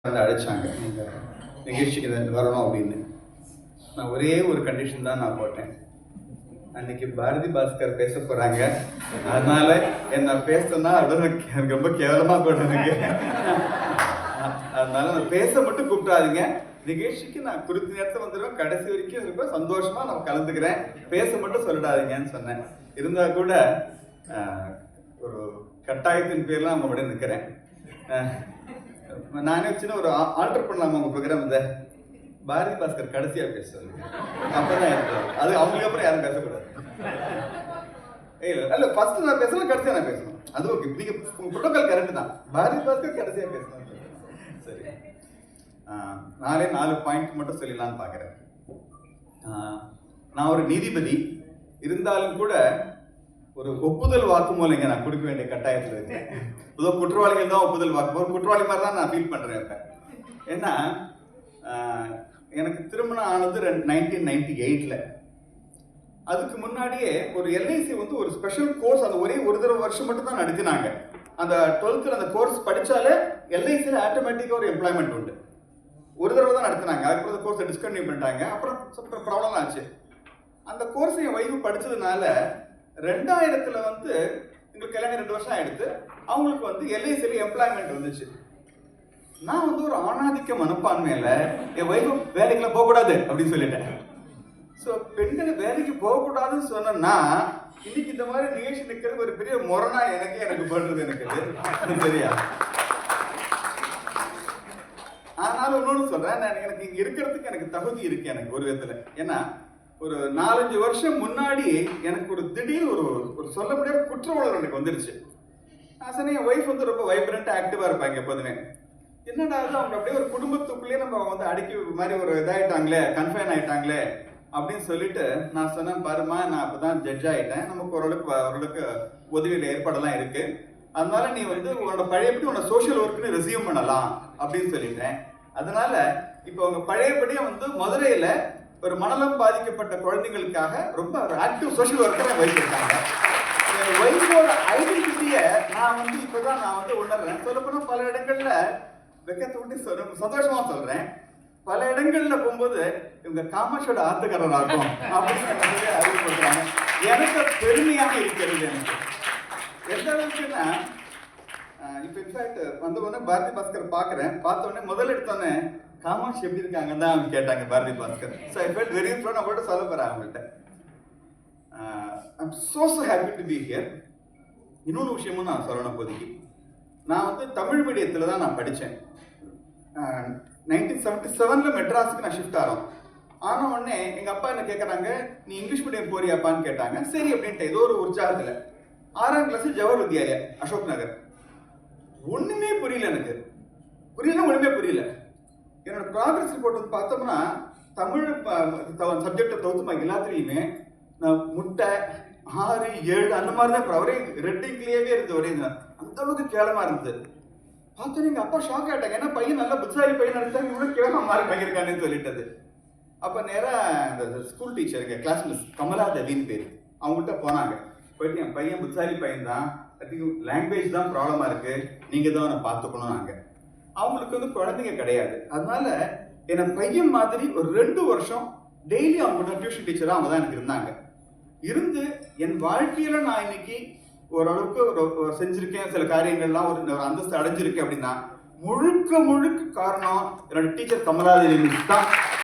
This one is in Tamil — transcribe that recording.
வந்து அழைச்சாங்க நீங்கள் நிகழ்ச்சிக்கு வரணும் அப்படின்னு. நான் ஒரே ஒரு கண்டிஷன் தான் நான் போட்டேன். அன்னைக்கு பாரதி பாஸ்கர் பேச போகிறாங்க, அதனால என்ன பேசணும்னா அதோட எனக்கு ரொம்ப கேவலமாக போட்டேனுங்க. அதனால நான் பேச மட்டும் கூப்பிடாதீங்க, நிகழ்ச்சிக்கு நான் குறித்த நேரத்தை வந்துடுவேன், கடைசி வரைக்கும் இருப்பேன், சந்தோஷமாக நான் கலந்துக்கிறேன், பேச மட்டும் சொல்லிடாதீங்கன்னு சொன்னேன். இருந்தால் கூட ஒரு கட்டாயத்தின் பேர்லாம் அவங்க உடனே நிற்கிறேன். நானே வச்சுன்னா ஒரு ஆல்டர் பண்ணலாமா உங்கள் ப்ரோக்ராம் இந்த பாரதி பாஸ்கர் கடைசியாக பேச சொல்லுங்க, அப்போதான் இருக்கும். அது அவங்களுக்கு அப்புறம் யாரும் பேசக்கூடாது. இல்லை ஃபர்ஸ்ட் நான் பேசணும், கடைசியாக நான் பேசணும், அது ஓகே. நீங்கள் ப்ரோட்டோக்கால் கரெக்ட் தான், பாரதி பாஸ்கர் கடைசியாக பேசணும். சரி, 4 பாயிண்ட் மட்டும் சொல்லலான்னு பார்க்குறேன். நான் ஒரு நீதிபதி இருந்தாலும் கூட ஒரு ஒப்புதல் வாக்குமூலம் நான் கொடுக்க வேண்டிய கட்டாயத்தில் இருக்கேன். ஏதோ குற்றவாளிகள் தான் ஒப்புதல் வாக்குமூலம், குற்றவாளி மாதிரி தான் நான் ஃபீல் பண்ணுறேன் இப்போ. ஏன்னா எனக்கு திருமணம் ஆனது 1998. அதுக்கு முன்னாடியே ஒரு எல்ஐசி வந்து ஒரு ஸ்பெஷல் கோர்ஸ், அது ஒரே ஒரு தடவை வருஷம் மட்டும் தான் நடத்தினாங்க. அந்த 12th அந்த கோர்ஸ் படித்தாலே எல்ஐசியில் ஆட்டோமேட்டிக்காக ஒரு எம்ப்ளாய்மெண்ட் உண்டு. ஒரு தடவை தான் நடத்தினாங்க, அதுக்கப்புறம் அந்த கோர்ஸை டிஸ்கண்டினியூ பண்ணிட்டாங்க. அப்புறம் ப்ராப்ளம் ஆச்சு. அந்த கோர்ஸை என் ஒய்ஃபு படித்ததுனால 2000 வந்து எங்களுக்கு கல்யாணம் 2 வருஷம் ஆகிடுது. அவங்களுக்கு வந்து எல்ஐசியில் எம்ப்ளாய்மெண்ட் வந்துச்சு. நான் வந்து ஒரு ஆணாதிக்க மனப்பான்மையில் என் ஒய்ஃபு வேலைக்கெல்லாம் போகக்கூடாது அப்படின்னு சொல்லிட்டேன். ஸோ பெண்கள் வேலைக்கு போகக்கூடாதுன்னு சொன்னா இன்னைக்கு இந்த மாதிரி நிகழ்ச்சி நிற்கிறது ஒரு பெரிய முரணா எனக்கு படுறது எனக்கு சரியா. ஆனாலும் இன்னொன்று சொல்றேன், நான் எனக்கு இங்க இருக்கிறதுக்கு எனக்கு தகுதி இருக்கு எனக்கு ஒரு விதத்துல. ஏன்னா ஒரு 4-5 வருஷம் முன்னாடி எனக்கு ஒரு திடீர் ஒரு சொல்ல முடியாத குற்ற உணர்வு எனக்கு வந்துருச்சு. ஆசனை என் ஒய்ஃப் வந்து ரொம்ப வைப்ரண்டா ஆக்டிவா இருப்பாங்க எப்போதுமே. என்னடா அவங்க அப்படியே ஒரு குடும்பத்துக்குள்ளேயே நம்ம வந்து அடக்கி மாதிரி ஒரு இதாயிட்டாங்களே, கன்ஃபைன் ஆயிட்டாங்களே அப்படின்னு சொல்லிட்டு நான் சொன்னேன், பாருமா நான் அப்பதான் ஜட்ஜ் ஆயிட்டேன், நமக்கு ஓரளவுக்கு உதவியில் ஏற்பாடெல்லாம் இருக்கு, அதனால நீ வந்து உன்னோட பழையபடி உன்னோட சோஷியல் ஒர்க்குன்னு ரெசியூம் பண்ணலாம் அப்படின்னு சொல்லிட்டேன். அதனால இப்போ அவங்க பழையபடியே வந்து மதுரையில ஒரு மனநலம் பாதிக்கப்பட்ட குழந்தைங்களுக்காக ரொம்ப ஒரு ஆக்டிவ் சோஷியல் ஒர்க்கரை வைத்திருக்காங்க. என் ஒய்ஃபோட ஐடென்டிட்டியை நான் வந்து இப்போதான் நான் வந்து உணர்றேன். சொல்லப்போனால் பல இடங்கள்ல வெக்கத்தை விட்டு சந்தோஷமா சொல்றேன், பல இடங்கள்ல போகும்போது இவங்க காமாட்சியோட ஆத்துக்காரர் ஆகும் அப்படின்னு அறிவுறுத்துறாங்க. எனக்கு பெருமையாக இருக்கிறது. எனக்கு எந்த அளவுக்குன்னா இப்போ இன்ஃபேக்ட் வந்த உடனே பாரதி பாஸ்கர் பார்க்குறேன், பார்த்த உடனே முதல்ல எடுத்தோடனே காமாட்சி எப்படி இருக்காங்கன்னு தான் அவங்க கேட்டாங்க Bharathi Bhaskar. So I felt very proud. நான் கூட சொல்ல போகிறேன் அவங்கள்ட்ட, I'm so happy to be here. இன்னொன்று விஷயமும் நான் சொல்லணும். இப்போதைக்கு நான் வந்து தமிழ் மீடியத்தில் தான் நான் படித்தேன். 1977 மெட்ராஸுக்கு நான் ஷிஃப்ட் ஆகிறோம். ஆன உடனே எங்கள் அப்பா என்ன கேட்குறாங்க, நீ இங்கிலீஷ் மீடியம் போறியாப்பான்னு கேட்டாங்க. சரி அப்படின்ட்டு ஏதோ ஒரு உற்சாகத்தில் 6ஆம் கிளாஸ் ஜவஹர் வித்யாலயா அசோக் நகர். ஒன்றுமே புரியல எனக்கு, ஒன்றுமே புரியல. என்னோட ப்ராக்ரஸ் ரிப்போர்ட் வந்து பார்த்தோம்னா தமிழ் சப்ஜெக்டை தவிர்த்து எல்லாத்துலேயுமே நான் முட்டை 6, 7 அந்த மாதிரி தான் ஒரே ரெட்டிங்லேயே இருந்தது. ஒரே அந்த அளவுக்கு கேவலமாக இருந்தது. பார்த்தோன்னே எங்கள் அப்பா ஷாக் ஆகிட்டாங்க, ஏன்னா பையன் நல்லா புத்தாரி பையன் நினைச்சாங்க, இவ்வளோ கேவலமாக மாறி பையன் சொல்லிட்டது. அப்போ நேராக அந்த ஸ்கூல் டீச்சர் எங்கள் கிளாஸ் மிஸ் கமலா தேவின்னு பேர், அவங்ககிட்ட போனாங்க. போயிட்டு என் பையன் புத்தாரி பையன் தான், லாங்குவேஜ் தான் ப்ராப்ளமாக இருக்குது, நீங்கள் தான் அவனை பார்த்துக்கணும். நாங்கள் அவங்களுக்கு வந்து குழந்தைங்க கிடையாது, அதனால என் பையன் மாதிரி ஒரு 2 வருஷம் டெய்லி அவங்க டியூஷன் டீச்சராக அவங்க தான் எனக்கு இருந்தாங்க. இருந்து என் வாழ்க்கையில நான் இன்னைக்கு ஓரளவுக்கு செஞ்சிருக்கேன், சில காரியங்கள்லாம் ஒரு அந்தஸ்து அடைஞ்சிருக்கேன் அப்படின்னா முழுக்க காரணம் என்னோட டீச்சர் கமலாதேவி மிஸ் தான்.